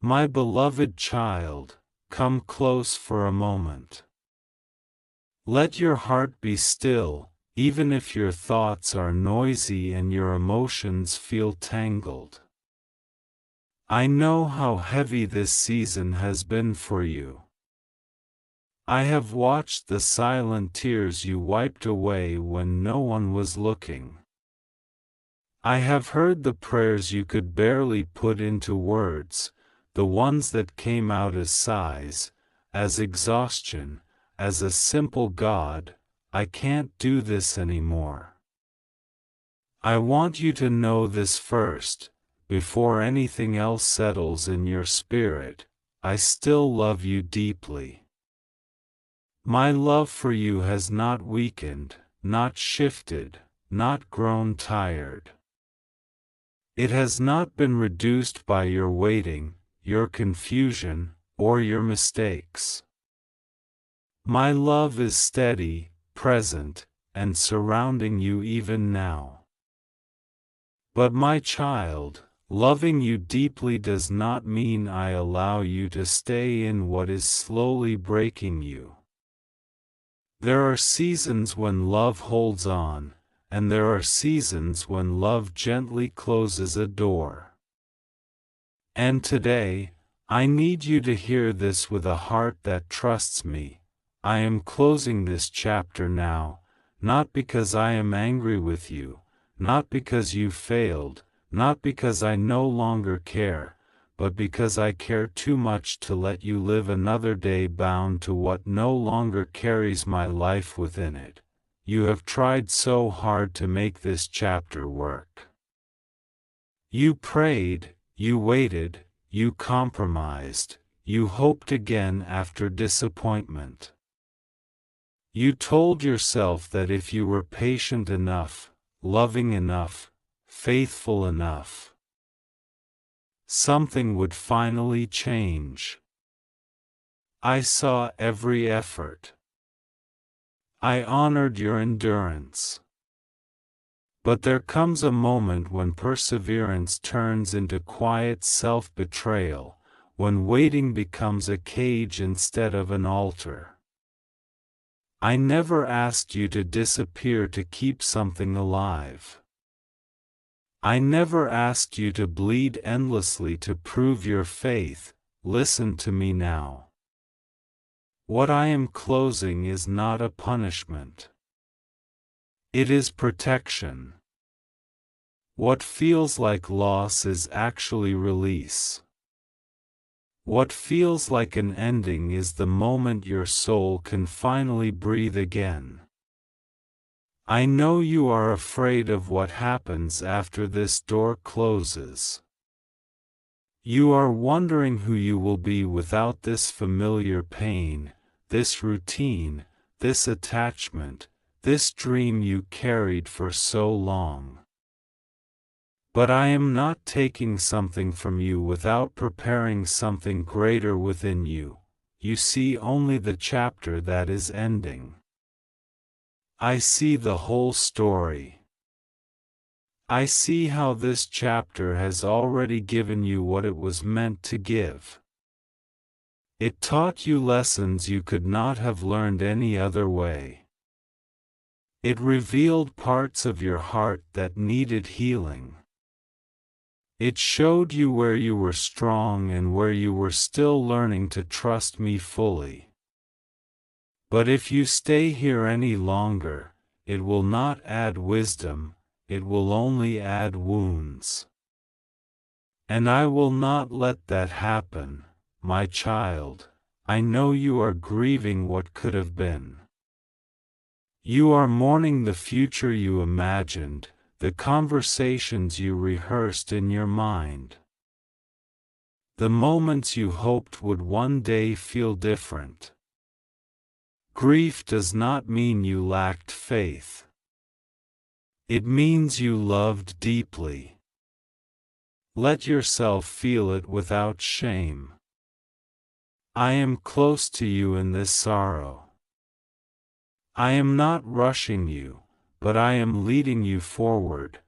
My beloved child, come close for a moment. Let your heart be still, even if your thoughts are noisy and your emotions feel tangled. I know how heavy this season has been for you. I have watched the silent tears you wiped away when no one was looking. I have heard the prayers you could barely put into words, the ones that came out as sighs, as exhaustion, as a simple "God, I can't do this anymore." I want you to know this first, before anything else settles in your spirit. I still love you deeply. My love for you has not weakened, not shifted, not grown tired. It has not been reduced by your waiting, your confusion, or your mistakes. My love is steady, present, and surrounding you even now. But my child, loving you deeply does not mean I allow you to stay in what is slowly breaking you. There are seasons when love holds on, and there are seasons when love gently closes a door. And today, I need you to hear this with a heart that trusts me. I am closing this chapter now, not because I am angry with you, not because you failed, not because I no longer care, but because I care too much to let you live another day bound to what no longer carries my life within it. You have tried so hard to make this chapter work. You prayed, you waited, you compromised, you hoped again after disappointment. You told yourself that if you were patient enough, loving enough, faithful enough, something would finally change. I saw every effort. I honored your endurance. But there comes a moment when perseverance turns into quiet self-betrayal, when waiting becomes a cage instead of an altar. I never asked you to disappear to keep something alive. I never asked you to bleed endlessly to prove your faith. Listen to me now. What I am closing is not a punishment. It is protection. What feels like loss is actually release. What feels like an ending is the moment your soul can finally breathe again. I know you are afraid of what happens after this door closes. You are wondering who you will be without this familiar pain, this routine, this attachment, this dream you carried for so long. But I am not taking something from you without preparing something greater within you. You see only the chapter that is ending. I see the whole story. I see how this chapter has already given you what it was meant to give. It taught you lessons you could not have learned any other way. It revealed parts of your heart that needed healing. It showed you where you were strong and where you were still learning to trust me fully. But if you stay here any longer, it will not add wisdom, it will only add wounds. And I will not let that happen, my child. I know you are grieving what could have been. You are mourning the future you imagined, the conversations you rehearsed in your mind. The moments you hoped would one day feel different. Grief does not mean you lacked faith. It means you loved deeply. Let yourself feel it without shame. I am close to you in this sorrow. I am not rushing you, but I am leading you forward.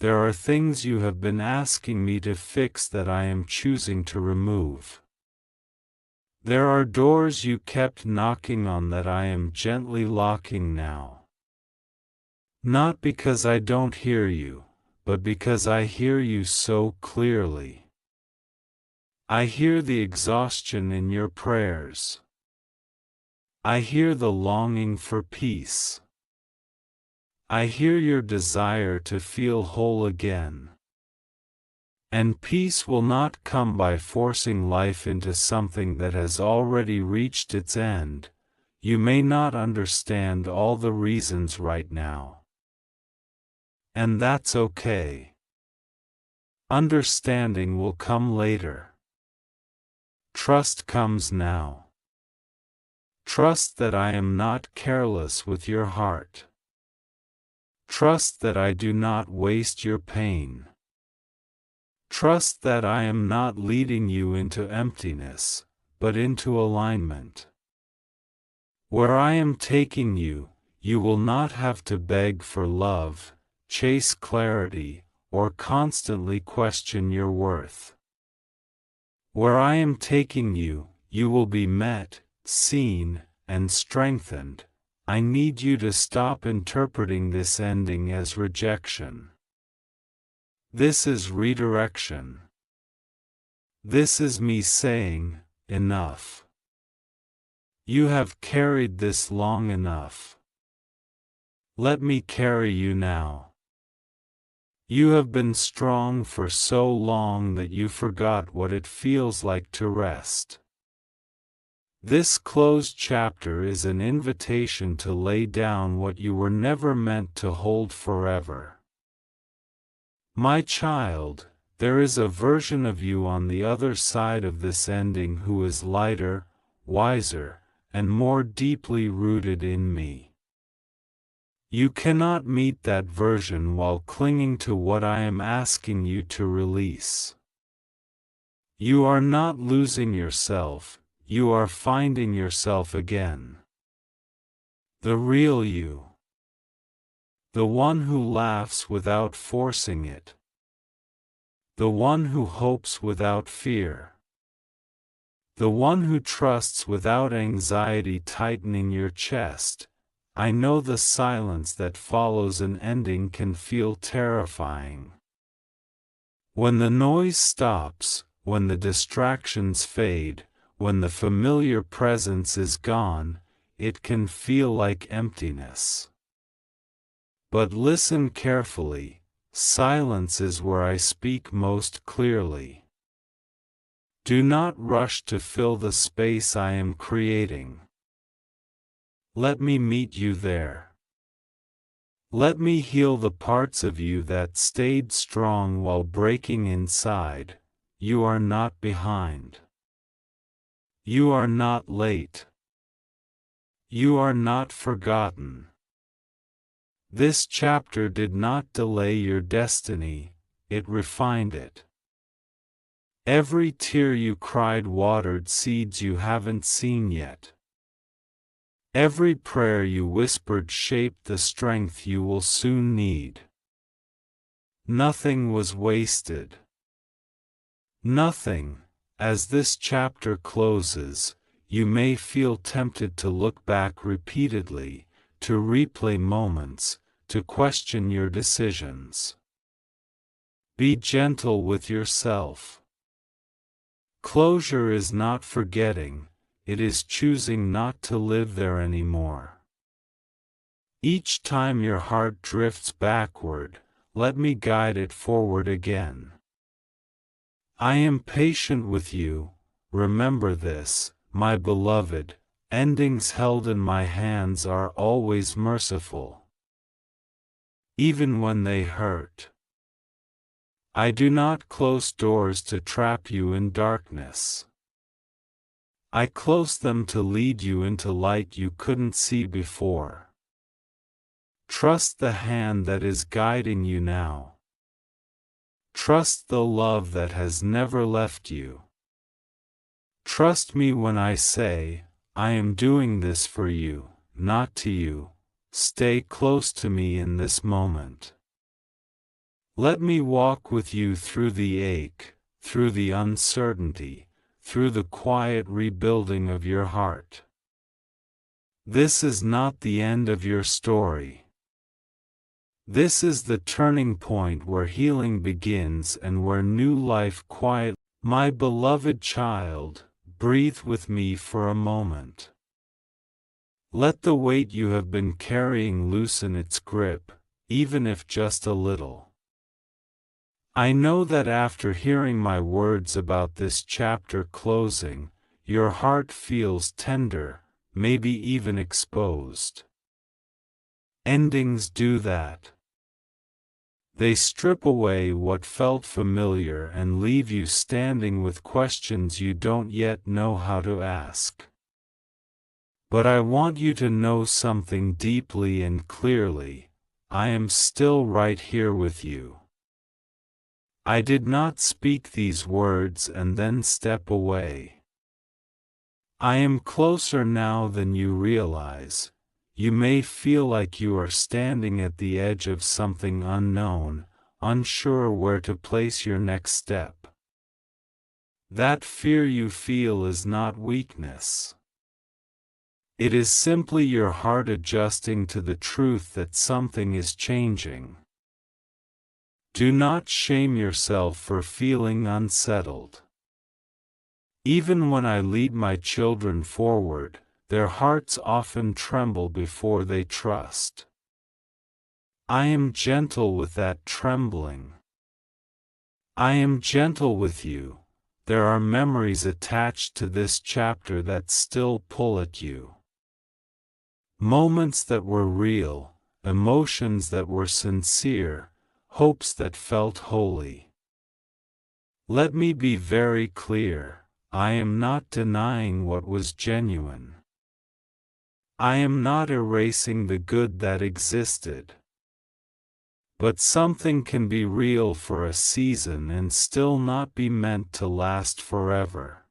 there are things you have been asking me to fix that I am choosing to remove. There are doors you kept knocking on that I am gently locking now. Not because I don't hear you, but because I hear you so clearly. I hear the exhaustion in your prayers. I hear the longing for peace. I hear your desire to feel whole again. And peace will not come by forcing life into something that has already reached its end. You may not understand all the reasons right now. And that's okay. Understanding will come later. Trust comes now. Trust that I am not careless with your heart. Trust that I do not waste your pain. Trust that I am not leading you into emptiness, but into alignment. Where I am taking you, you will not have to beg for love, chase clarity, or constantly question your worth. Where I am taking you, you will be met, seen, and strengthened. I need you to stop interpreting this ending as rejection. This is redirection. This is me saying, enough. You have carried this long enough. Let me carry you now. You have been strong for so long that you forgot what it feels like to rest. This closed chapter is an invitation to lay down what you were never meant to hold forever. My child, there is a version of you on the other side of this ending who is lighter, wiser, and more deeply rooted in me. You cannot meet that version while clinging to what I am asking you to release. You are not losing yourself, you are finding yourself again. The real you. The one who laughs without forcing it. The one who hopes without fear. The one who trusts without anxiety tightening your chest. I know the silence that follows an ending can feel terrifying. When the noise stops, when the distractions fade, when the familiar presence is gone, it can feel like emptiness. But listen carefully, silence is where I speak most clearly. Do not rush to fill the space I am creating. Let me meet you there. Let me heal the parts of you that stayed strong while breaking inside. You are not behind. You are not late. You are not forgotten. This chapter did not delay your destiny, it refined it. Every tear you cried watered seeds you haven't seen yet. Every prayer you whispered shaped the strength you will soon need. Nothing was wasted. Nothing. As this chapter closes, you may feel tempted to look back repeatedly, to replay moments, to question your decisions. Be gentle with yourself. Closure is not forgetting, it is choosing not to live there anymore. Each time your heart drifts backward, let me guide it forward again. I am patient with you, remember this, my beloved, endings held in my hands are always merciful. Even when they hurt. I do not close doors to trap you in darkness. I close them to lead you into light you couldn't see before. Trust the hand that is guiding you now. Trust the love that has never left you. Trust me when I say, I am doing this for you, not to you. Stay close to me in this moment. Let me walk with you through the ache, through the uncertainty, through the quiet rebuilding of your heart. This is not the end of your story. This is the turning point where healing begins and where new life quietly. My beloved child, breathe with me for a moment. Let the weight you have been carrying loosen its grip, even if just a little. I know that after hearing my words about this chapter closing, your heart feels tender, maybe even exposed. Endings do that. They strip away what felt familiar and leave you standing with questions you don't yet know how to ask. But I want you to know something deeply and clearly: I am still right here with you. I did not speak these words and then step away. I am closer now than you realize. You may feel like you are standing at the edge of something unknown, unsure where to place your next step. That fear you feel is not weakness. It is simply your heart adjusting to the truth that something is changing. Do not shame yourself for feeling unsettled. Even when I lead my children forward, their hearts often tremble before they trust. I am gentle with that trembling. I am gentle with you. There are memories attached to this chapter that still pull at you. Moments that were real, emotions that were sincere, hopes that felt holy. Let me be very clear: I am not denying what was genuine. I am not erasing the good that existed. But something can be real for a season and still not be meant to last forever.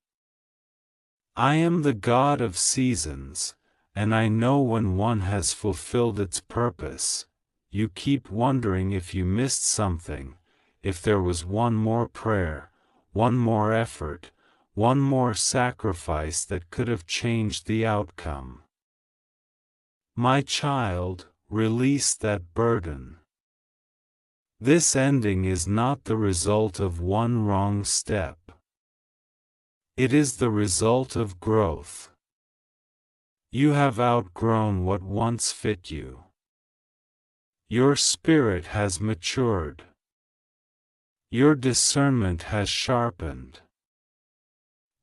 I am the God of seasons, and I know when one has fulfilled its purpose. You keep wondering if you missed something, if there was one more prayer, one more effort, one more sacrifice that could have changed the outcome. My child, release that burden. This ending is not the result of one wrong step. It is the result of growth. You have outgrown what once fit you. Your spirit has matured. Your discernment has sharpened.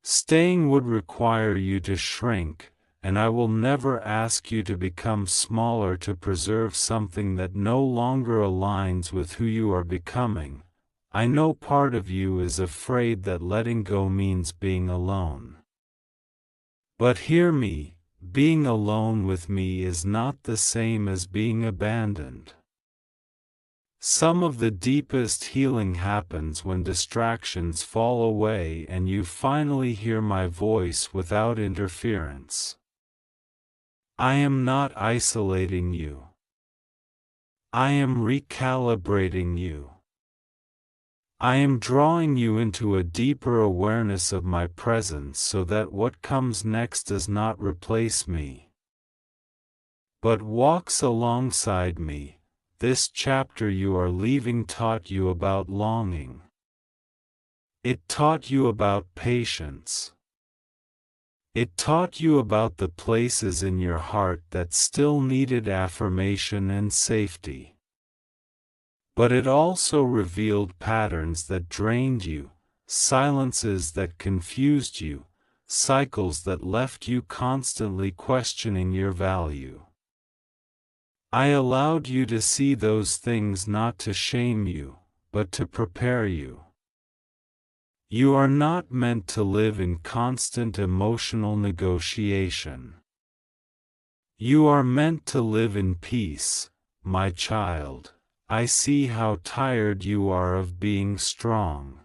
Staying would require you to shrink, and I will never ask you to become smaller to preserve something that no longer aligns with who you are becoming. I know part of you is afraid that letting go means being alone. But hear me, being alone with me is not the same as being abandoned. Some of the deepest healing happens when distractions fall away and you finally hear my voice without interference. I am not isolating you. I am recalibrating you. I am drawing you into a deeper awareness of my presence so that what comes next does not replace me, but walks alongside me. This chapter you are leaving taught you about longing. It taught you about patience. It taught you about the places in your heart that still needed affirmation and safety. But it also revealed patterns that drained you, silences that confused you, cycles that left you constantly questioning your value. I allowed you to see those things not to shame you, but to prepare you. You are not meant to live in constant emotional negotiation. You are meant to live in peace, my child. I see how tired you are of being strong.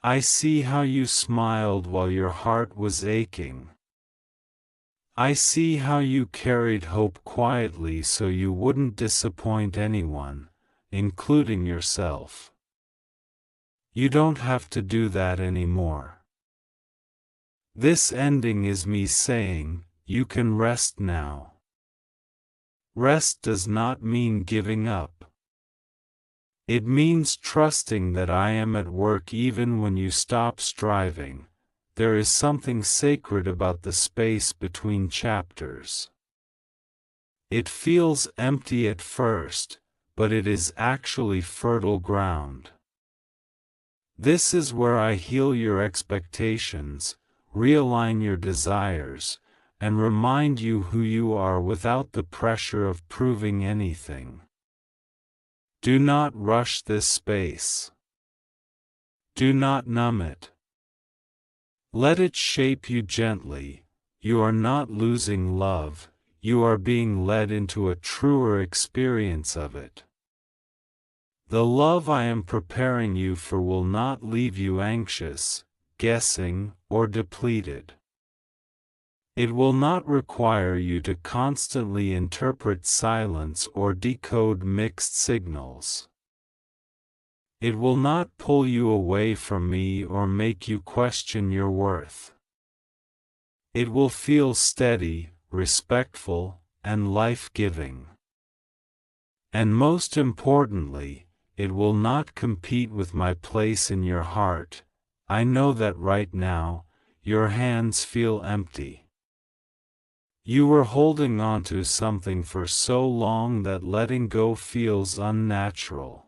I see how you smiled while your heart was aching. I see how you carried hope quietly so you wouldn't disappoint anyone, including yourself. You don't have to do that anymore. This ending is me saying, you can rest now. Rest does not mean giving up. It means trusting that I am at work even when you stop striving. There is something sacred about the space between chapters. It feels empty at first, but it is actually fertile ground. This is where I heal your expectations, realign your desires, and remind you who you are without the pressure of proving anything. Do not rush this space. Do not numb it. Let it shape you gently. You are not losing love, you are being led into a truer experience of it. The love I am preparing you for will not leave you anxious, guessing, or depleted. It will not require you to constantly interpret silence or decode mixed signals. It will not pull you away from me or make you question your worth. It will feel steady, respectful, and life-giving. And most importantly, it will not compete with my place in your heart. I know that right now, your hands feel empty. You were holding on to something for so long that letting go feels unnatural.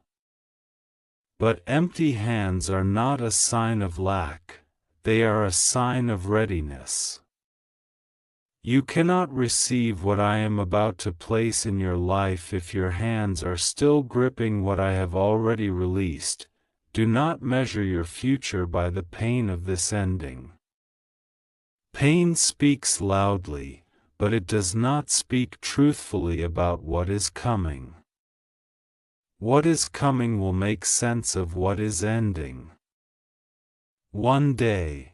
But empty hands are not a sign of lack, they are a sign of readiness. You cannot receive what I am about to place in your life if your hands are still gripping what I have already released. Do not measure your future by the pain of this ending. Pain speaks loudly, but it does not speak truthfully about what is coming. What is coming will make sense of what is ending. One day,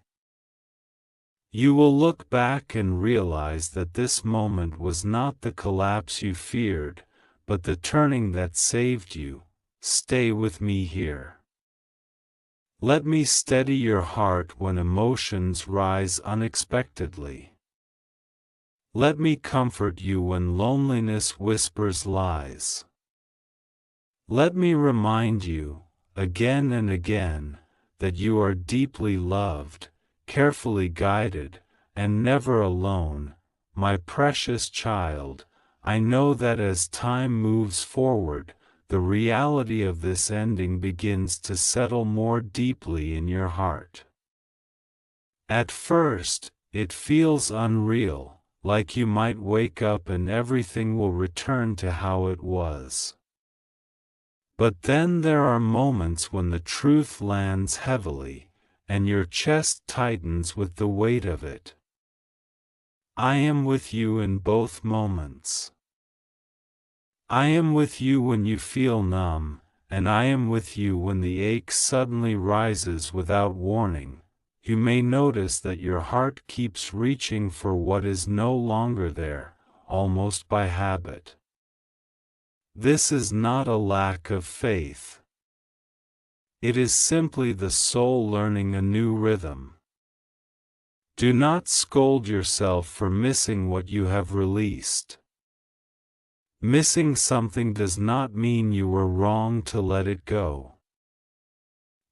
you will look back and realize that this moment was not the collapse you feared, but the turning that saved you. Stay with me here. Let me steady your heart when emotions rise unexpectedly. Let me comfort you when loneliness whispers lies. Let me remind you, again and again, that you are deeply loved, carefully guided, and never alone. My precious child, I know that as time moves forward, the reality of this ending begins to settle more deeply in your heart. At first, it feels unreal, like you might wake up and everything will return to how it was. But then there are moments when the truth lands heavily, and your chest tightens with the weight of it. I am with you in both moments. I am with you when you feel numb, and I am with you when the ache suddenly rises without warning. You may notice that your heart keeps reaching for what is no longer there, almost by habit. This is not a lack of faith. It is simply the soul learning a new rhythm. Do not scold yourself for missing what you have released. Missing something does not mean you were wrong to let it go.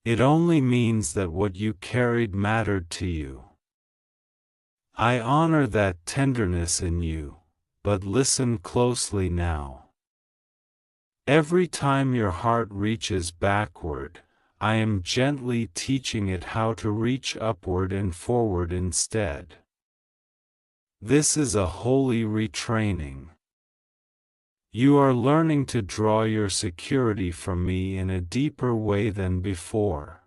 It only means that what you carried mattered to you. I honor that tenderness in you, but listen closely now. Every time your heart reaches backward, I am gently teaching it how to reach upward and forward instead. This is a holy retraining. You are learning to draw your security from me in a deeper way than before.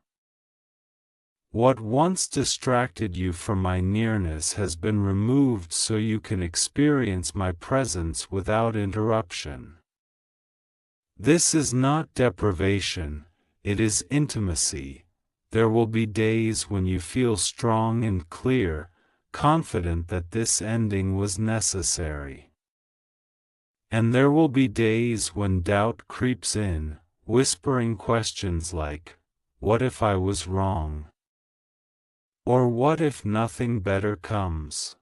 What once distracted you from my nearness has been removed so you can experience my presence without interruption. This is not deprivation, it is intimacy. There will be days when you feel strong and clear, confident that this ending was necessary. And there will be days when doubt creeps in, whispering questions like, "What if I was wrong?" Or "What if nothing better comes?"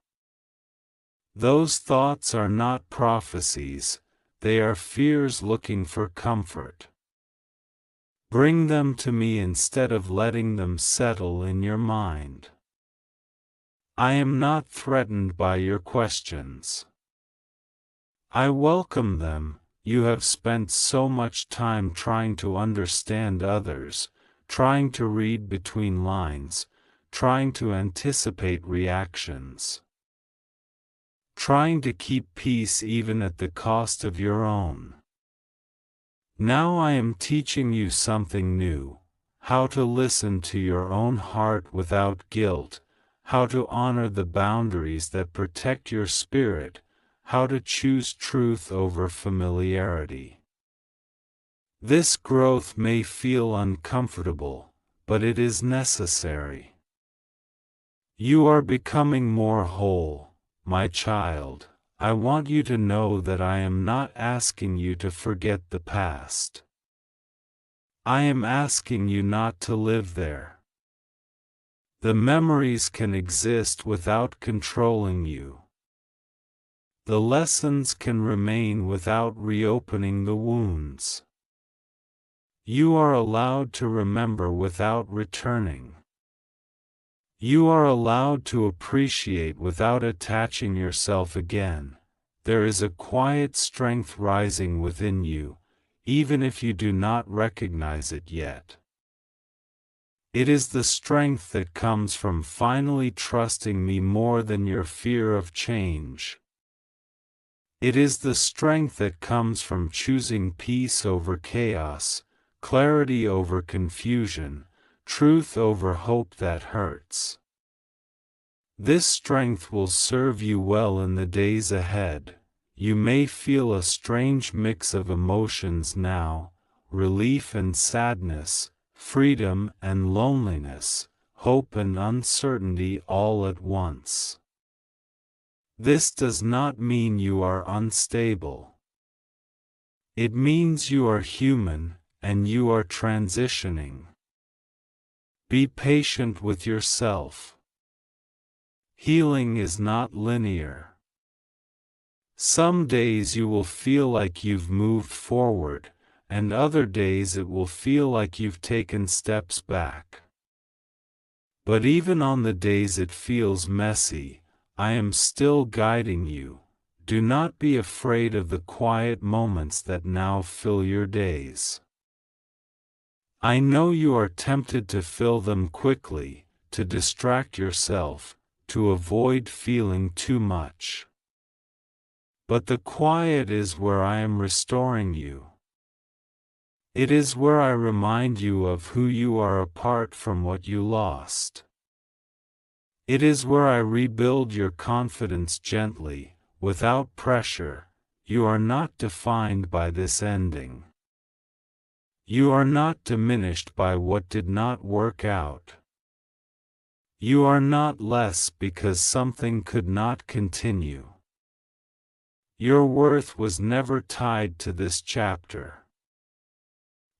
Those thoughts are not prophecies, they are fears looking for comfort. Bring them to me instead of letting them settle in your mind. I am not threatened by your questions. I welcome them. You have spent so much time trying to understand others, trying to read between lines, trying to anticipate reactions, trying to keep peace even at the cost of your own. Now I am teaching you something new, how to listen to your own heart without guilt, how to honor the boundaries that protect your spirit, how to choose truth over familiarity. This growth may feel uncomfortable, but it is necessary. You are becoming more whole, my child. I want you to know that I am not asking you to forget the past. I am asking you not to live there. The memories can exist without controlling you. The lessons can remain without reopening the wounds. You are allowed to remember without returning. You are allowed to appreciate without attaching yourself again. There is a quiet strength rising within you, even if you do not recognize it yet. It is the strength that comes from finally trusting me more than your fear of change. It is the strength that comes from choosing peace over chaos, clarity over confusion, truth over hope that hurts. This strength will serve you well in the days ahead. You may feel a strange mix of emotions now, relief and sadness, freedom and loneliness, hope and uncertainty all at once. This does not mean you are unstable. It means you are human, and you are transitioning. Be patient with yourself. Healing is not linear. Some days you will feel like you've moved forward, and other days it will feel like you've taken steps back. But even on the days it feels messy, I am still guiding you. Do not be afraid of the quiet moments that now fill your days. I know you are tempted to fill them quickly, to distract yourself, to avoid feeling too much. But the quiet is where I am restoring you. It is where I remind you of who you are apart from what you lost. It is where I rebuild your confidence gently, without pressure. You are not defined by this ending. You are not diminished by what did not work out. You are not less because something could not continue. Your worth was never tied to this chapter.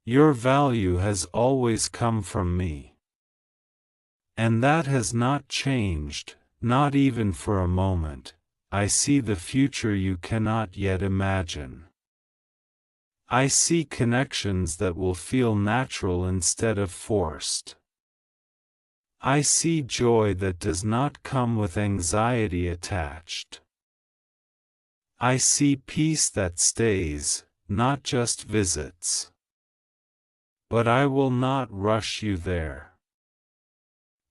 Your value has always come from me. And that has not changed, not even for a moment. I see the future you cannot yet imagine. I see connections that will feel natural instead of forced. I see joy that does not come with anxiety attached. I see peace that stays, not just visits. But I will not rush you there.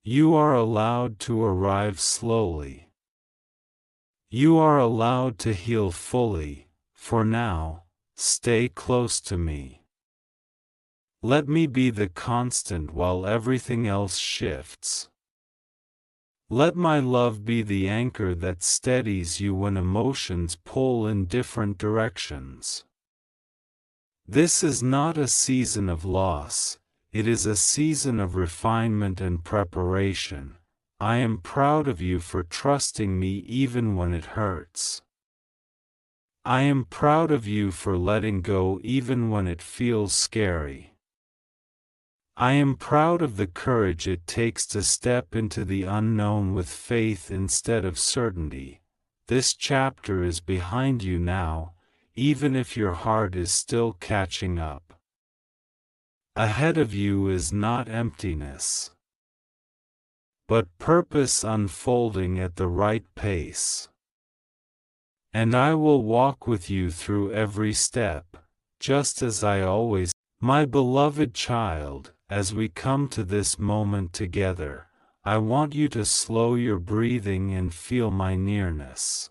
You are allowed to arrive slowly. You are allowed to heal fully. For now, stay close to me. Let me be the constant while everything else shifts. Let my love be the anchor that steadies you when emotions pull in different directions. This is not a season of loss. It is a season of refinement and preparation. I am proud of you for trusting me even when it hurts. I am proud of you for letting go even when it feels scary. I am proud of the courage it takes to step into the unknown with faith instead of certainty. This chapter is behind you now, even if your heart is still catching up. Ahead of you is not emptiness, but purpose unfolding at the right pace. And I will walk with you through every step, just as I always. My beloved child, as we come to this moment together, I want you to slow your breathing and feel my nearness.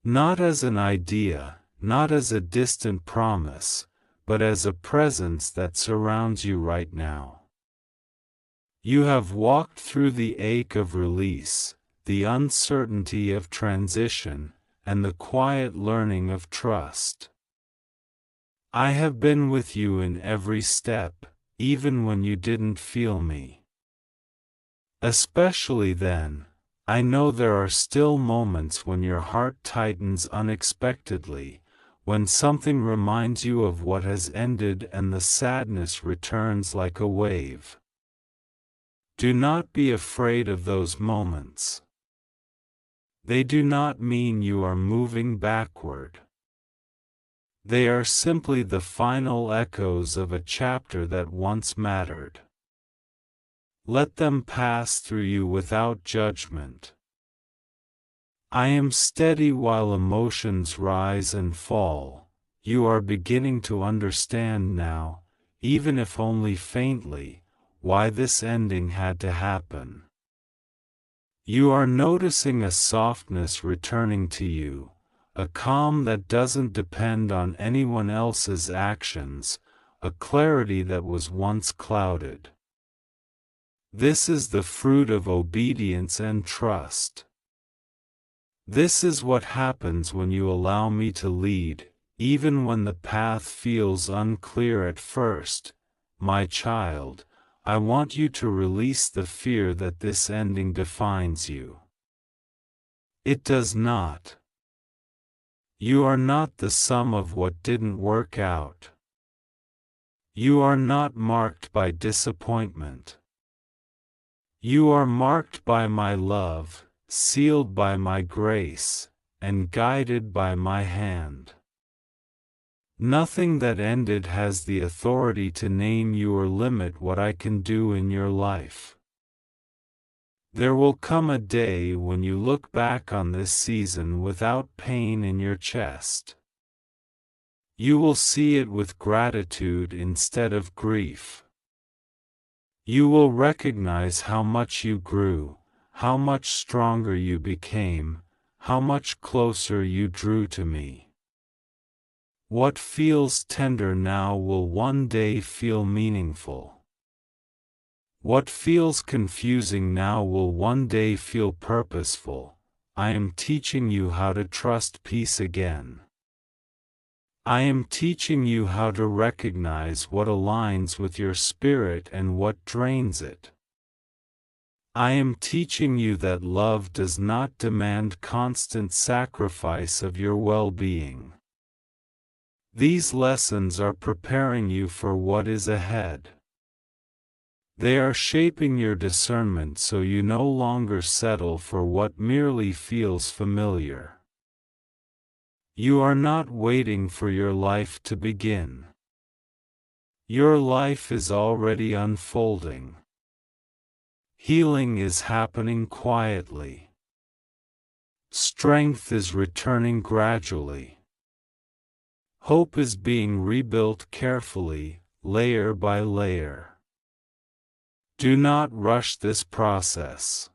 Not as an idea, not as a distant promise, but as a presence that surrounds you right now. You have walked through the ache of release, the uncertainty of transition, and the quiet learning of trust. I have been with you in every step, even when you didn't feel me. Especially then, I know there are still moments when your heart tightens unexpectedly, when something reminds you of what has ended and the sadness returns like a wave. Do not be afraid of those moments. They do not mean you are moving backward. They are simply the final echoes of a chapter that once mattered. Let them pass through you without judgment. I am steady while emotions rise and fall. You are beginning to understand now, even if only faintly, why this ending had to happen. You are noticing a softness returning to you, a calm that doesn't depend on anyone else's actions, a clarity that was once clouded. This is the fruit of obedience and trust. This is what happens when you allow me to lead, even when the path feels unclear at first. My child, I want you to release the fear that this ending defines you. It does not. You are not the sum of what didn't work out. You are not marked by disappointment. You are marked by my love, sealed by my grace, and guided by my hand. Nothing that ended has the authority to name you or limit what I can do in your life. There will come a day when you look back on this season without pain in your chest. You will see it with gratitude instead of grief. You will recognize how much you grew, how much stronger you became, how much closer you drew to me. What feels tender now will one day feel meaningful. What feels confusing now will one day feel purposeful. I am teaching you how to trust peace again. I am teaching you how to recognize what aligns with your spirit and what drains it. I am teaching you that love does not demand constant sacrifice of your well-being. These lessons are preparing you for what is ahead. They are shaping your discernment so you no longer settle for what merely feels familiar. You are not waiting for your life to begin. Your life is already unfolding. Healing is happening quietly. Strength is returning gradually. Hope is being rebuilt carefully, layer by layer. Do not rush this process.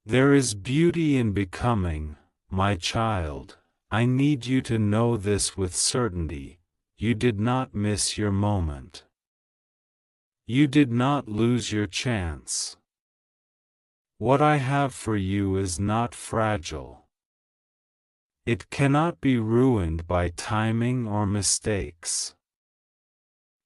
There is beauty in becoming, my child. I need you to know this with certainty. You did not miss your moment. You did not lose your chance. What I have for you is not fragile. It cannot be ruined by timing or mistakes.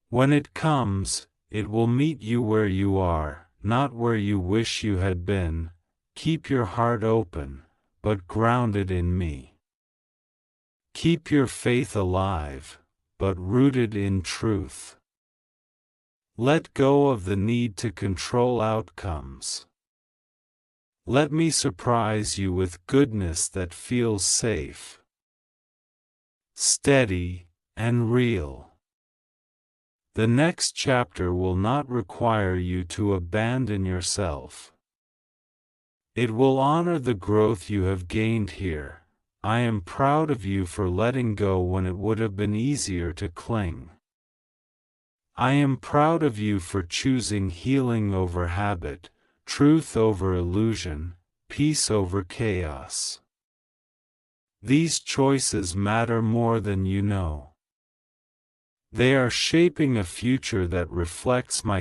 When it comes, it will meet you where you are, not where you wish you had been. Keep your heart open, but grounded in me. Keep your faith alive, but rooted in truth. Let go of the need to control outcomes. Let me surprise you with goodness that feels safe, steady, and real. The next chapter will not require you to abandon yourself. It will honor the growth you have gained here. I am proud of you for letting go when it would have been easier to cling. I am proud of you for choosing healing over habit, truth over illusion, peace over chaos. These choices matter more than you know. They are shaping a future that reflects my